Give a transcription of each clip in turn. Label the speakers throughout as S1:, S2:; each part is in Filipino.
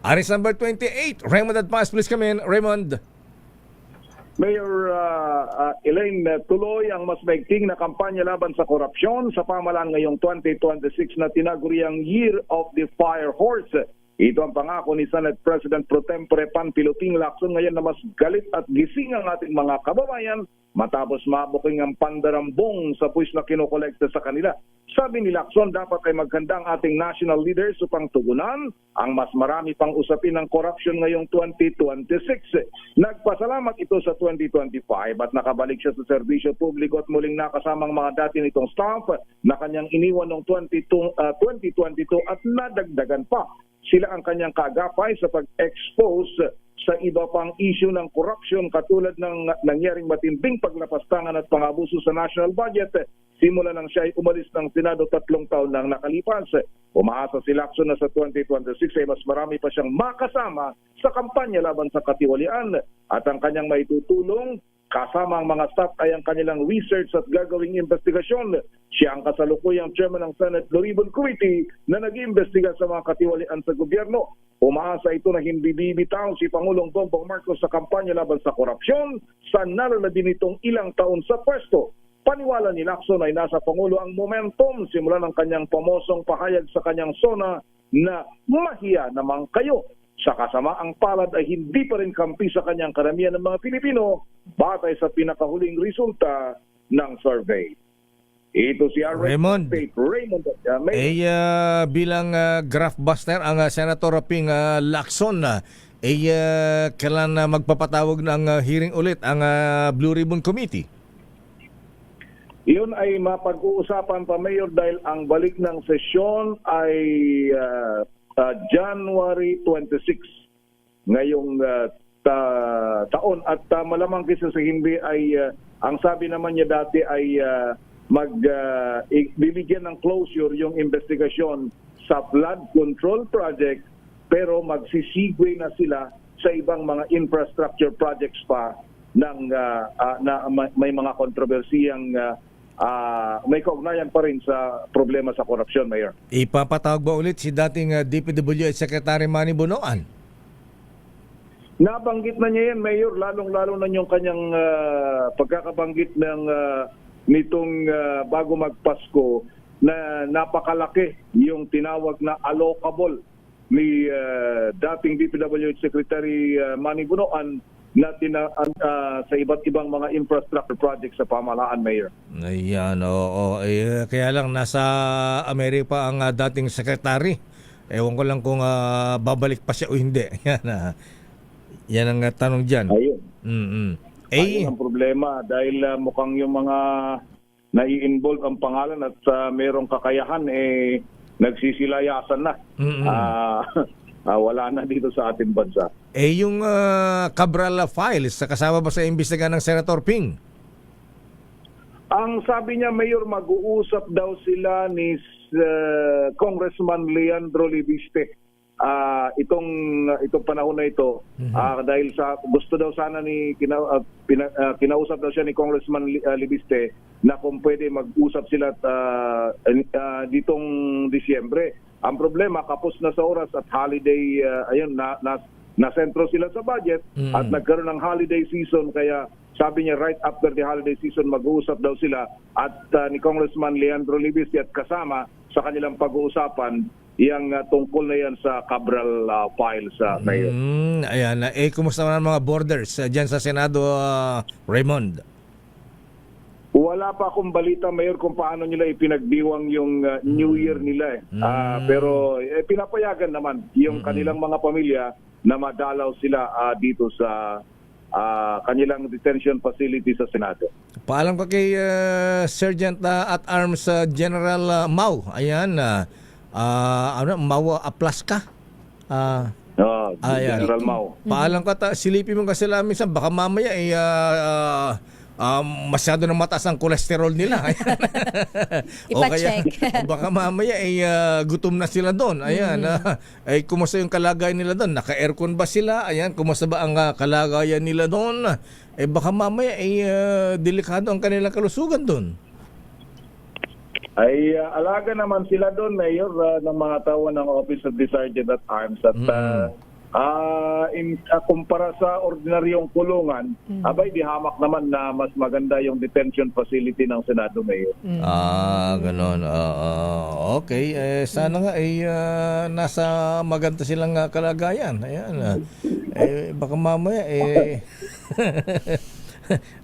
S1: Aris number 28, Raymond Admas, please come in. Raymond.
S2: Mayor Elaine, tuloy ang mas maigting na kampanya laban sa korupsyon sa pamahalaan ngayong 2026 na tinaguriang Year of the Fire Horse. Ito ang pangako ni Senate President Pro Tempore Panfilo-Ping Lacson ngayon na mas galit at gising ang ating mga kababayan matapos mabuking ang pandarambong sa buwis na kinokolekta sa kanila. Sabi ni Lacson, dapat ay maghanda ang ating national leaders upang tugunan ang mas marami pang usapin ng corruption ngayong 2026. Nagpasalamat ito sa 2025 at nakabalik siya sa serbisyo publiko at muling nakasamang mga dati nitong staff na kanyang iniwan noong 2022 at nadagdagan pa. Sila ang kanyang kaagapay sa pag-expose sa iba pang issue ng corruption katulad ng nangyaring matinding paglapastangan at pangabuso sa national budget. Simula nang siya ay umalis ng Senado 3 taon nang nakalipas. Umaasa si Lacson na sa 2026 ay mas marami pa siyang makasama sa kampanya laban sa katiwalian at ang kanyang maitutulong kasama ang mga staff ay ang kanilang research at gagawing investigasyon. Siya ang kasalukuyang chairman ng Senate Blue Ribbon Committee na nag-iimbestiga sa mga katiwalian sa gobyerno. Umaasa ito na hindi bibitaw si Pangulong Bongbong Marcos sa kampanya laban sa korupsyon sa naranabi nitong ilang taon sa pwesto. Paniwala ni Lacson ay nasa Pangulo ang momentum simula ng kanyang pamosong pahayag sa kanyang SONA na mahiya naman kayo. Sa kasamaang palad ay hindi pa rin kampi sa kanyang karamihan ng mga Pilipino batay sa pinakahuling resulta ng survey. Ito si
S1: Raymond.
S2: Raymond.
S1: Bilang graph buster ang Senator Ping Lacson, kailan magpapatawag ng hearing ulit ang Blue Ribbon Committee?
S2: Iyon ay mapag-uusapan pa, Mayor, dahil ang balik ng sesyon ay January 26 ngayong taon at malamang kasi sa hindi ay ang sabi naman niya dati ay bibigyan ng closure yung investigasyon sa flood control project pero magsisigway na sila sa ibang mga infrastructure projects pa ng na may mga kontrobersiyang may kaugnayan pa rin sa problema sa korupsyon, Mayor.
S1: Ipapatawag ba ulit si dating DPWH Secretary Manny Bonoan?
S2: Nabanggit na niya yan, Mayor, lalong-lalo na yung kanyang pagkakabanggit ng nitong bago magpasko na napakalaki yung tinawag na allocable ni dating DPWH Secretary Manny Bonoan na sa iba't ibang mga infrastructure projects sa pamahalaan, Mayor.
S1: Ayan, oo. Kaya lang nasa Amerika ang dating secretary. Ewan ko lang kung babalik pa siya o hindi. Yan ang tanong dyan.
S2: Ayun. Ayun ang problema dahil mukhang yung mga nai-involve ang pangalan at merong kakayahan nagsisilayasan na. Wala na dito sa ating bansa.
S1: Yung Cabral files, kasama ba sa imbestiga ng Senator Ping?
S2: Ang sabi niya, Mayor, mag-uusap daw sila ni Congressman Leandro Libiste. Itong panahon na ito dahil sa gusto daw sana ni kinausap daw siya ni Congressman Libiste na kung pwede mag-usap sila ditong Disyembre. Ang problema, kapos na sa oras at holiday, nasentro sila sa budget at nagkaroon ng holiday season. Kaya sabi niya right after the holiday season mag-uusap daw sila at ni Congressman Leandro Libiste at kasama sa kanilang pag-uusapan yang tungkol na yan sa Cabral files sa Mayor.
S1: Ayan. Kumusta naman ang mga borders dyan sa Senado, Raymond?
S2: Wala pa akong balita, Mayor, kung paano nila ipinagdiwang yung New Year nila. Pero pinapayagan naman yung kanilang mga pamilya na madalaw sila dito sa kanilang detention facility sa Senado.
S1: Paalam ko kay Sergeant at Arms General Mau. Ayan. Mau Aplaska.
S2: General Mau.
S1: Paalam ko, silipin mo kasi lang minsan, baka mamaya masyado ng mataas ang kolesterol nila.
S3: Ipa-check.
S1: Baka mamaya gutom na sila doon. Ayan. Kumusta yung kalagayan nila doon? Naka-aircon ba sila? Ayan, kumusta ba ang kalagayan nila doon? Baka mamaya delikado ang kanilang kalusugan doon.
S2: Alaga naman sila doon, Mayor, ng mga tao ng Office of the Sergeant at Arms. At Kumpara sa ordinaryong kulungan, abay di hamak naman na mas maganda yung detention facility ng Senado, Mayor.
S1: Ganon. Okay. Sana nga nasa maganda silang kalagayan. Ayan. Baka mamaya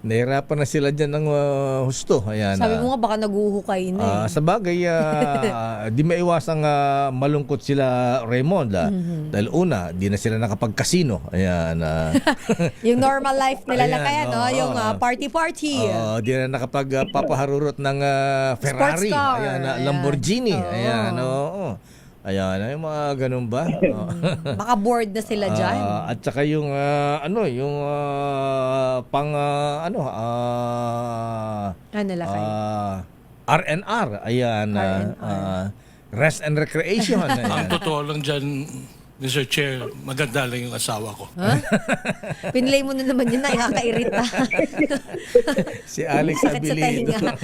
S1: nahirapan na sila dyan ng husto. Ayan.
S3: Sabi mo nga baka naguhukay na
S1: Sa bagay, di maiwasang malungkot sila, Raymond. Dahil una, di na sila nakapag-casino. Ayan.
S3: Yung normal life nila lang
S1: Ayan,
S3: kaya, no? Yung party-party.
S1: Di na nakapag-papaharurot ng Ferrari.
S3: Sports car.
S1: Ayan,
S3: Ayan.
S1: Lamborghini.
S3: Oo.
S1: Ayan, oo. Ayan, yung mga ganun ba?
S3: Baka bored na sila dyan.
S1: At saka yung yung pang
S3: Ano lang kayo?
S1: RNR. Ayan, rest and recreation.
S4: Ang
S1: Ayan.
S4: totoo lang dyan, Mr. Chair, maganda lang yung asawa ko.
S3: Ha? Pinlay mo na naman yun na, nakakairita.
S1: Si Alex
S3: Sakit sa
S1: Abilido.
S3: tainga.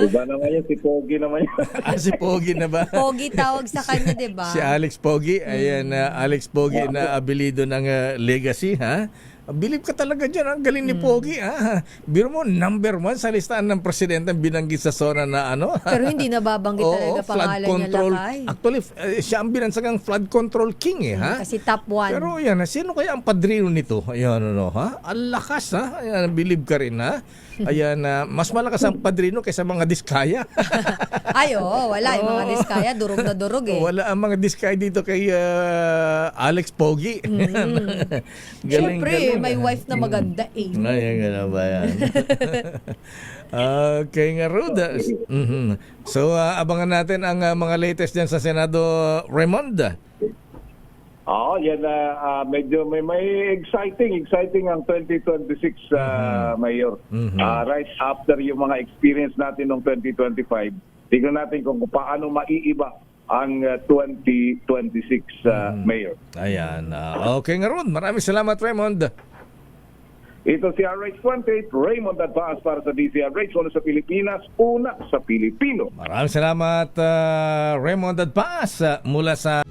S2: Diba naman yun, si Pogi naman yun.
S1: Si Pogi na ba?
S3: Pogi tawag sa kanya, di ba?
S1: Si Alex Pogi. Ayan, Alex Pogi na Abilido ng Legacy, ha? Believe ka talaga dyan, ang galing ni Pogi, ha? Biro mo, number 1 sa listahan ng presidente binanggit sa zona na
S3: Pero hindi nababanggit talaga pangalan niya, Lakay.
S1: Actually, siya ang binansagang flood control king, ha?
S3: Kasi top 1.
S1: Pero yan, sino kaya ang padrino nito? Ayan, ha? Ang lakas, ha? Ayan, believe ka rin, ha? Ayan, mas malakas ang padrino kaysa mga diskaya.
S3: Ay, wala. Yung mga diskaya, durog na durog eh.
S1: Wala ang mga diskaya dito kay Alex Pogi.
S3: Siyempre, may wife na maganda eh.
S1: Ayan, gano'n ba yan? Okay nga, Rod. So, abangan natin ang mga latest dyan sa Senado, Raymond.
S2: Yan medyo may exciting ang 2026, Mayor. Right after yung mga experience natin ng 2025, tignan natin kung paano maiiba ang 2026, Mayor.
S1: Ayan. Okay nga, Rod. Maraming salamat, Raymond.
S2: Ito si RH28, Raymond Advance para sa DCRH, una sa Pilipinas, una sa Pilipino.
S1: Maraming salamat, Raymond Adpas, mula sa